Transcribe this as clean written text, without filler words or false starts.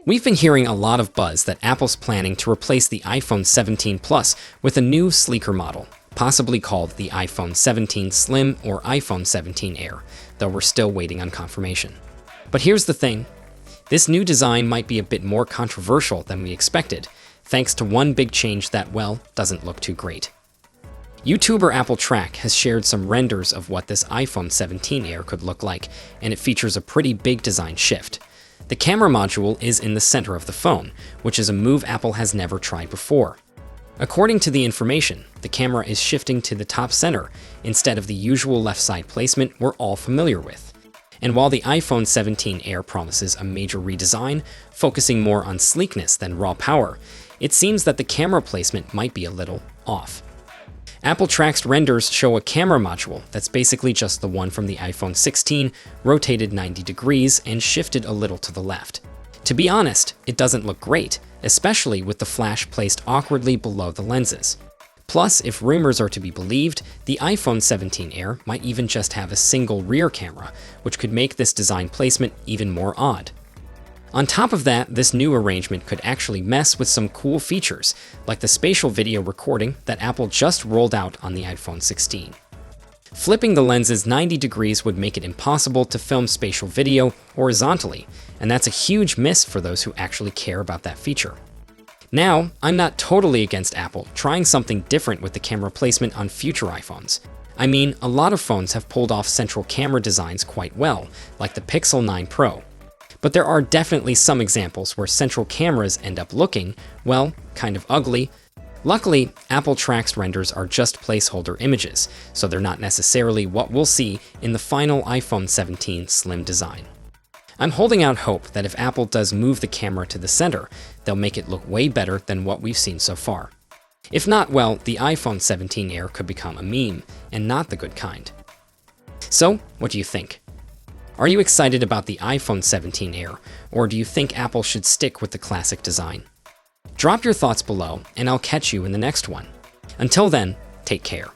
We've been hearing a lot of buzz that Apple's planning to replace the iPhone 17 Plus with a new, sleeker model, possibly called the iPhone 17 Slim or iPhone 17 Air, though we're still waiting on confirmation. But here's the thing. This new design might be a bit more controversial than we expected, thanks to one big change that, well, doesn't look too great. YouTuber Apple Track has shared some renders of what this iPhone 17 Air could look like, and it features a pretty big design shift. The camera module is in the center of the phone, which is a move Apple has never tried before. According to the information, the camera is shifting to the top center instead of the usual left side placement we're all familiar with. And while the iPhone 17 Air promises a major redesign, focusing more on sleekness than raw power, it seems that the camera placement might be a little off. Apple Track's renders show a camera module that's basically just the one from the iPhone 16, rotated 90 degrees and shifted a little to the left. To be honest, it doesn't look great, especially with the flash placed awkwardly below the lenses. Plus, if rumors are to be believed, the iPhone 17 Air might even just have a single rear camera, which could make this design placement even more odd. On top of that, this new arrangement could actually mess with some cool features, like the spatial video recording that Apple just rolled out on the iPhone 16. Flipping the lenses 90 degrees would make it impossible to film spatial video horizontally, and that's a huge miss for those who actually care about that feature. Now, I'm not totally against Apple trying something different with the camera placement on future iPhones. I mean, a lot of phones have pulled off central camera designs quite well, like the Pixel 9 Pro. But there are definitely some examples where central cameras end up looking, well, kind of ugly. Luckily, Apple Track's renders are just placeholder images, so they're not necessarily what we'll see in the final iPhone 17 Slim design. I'm holding out hope that if Apple does move the camera to the center, they'll make it look way better than what we've seen so far. If not, well, the iPhone 17 Air could become a meme, and not the good kind. So, what do you think? Are you excited about the iPhone 17 Air, or do you think Apple should stick with the classic design? Drop your thoughts below, and I'll catch you in the next one. Until then, take care.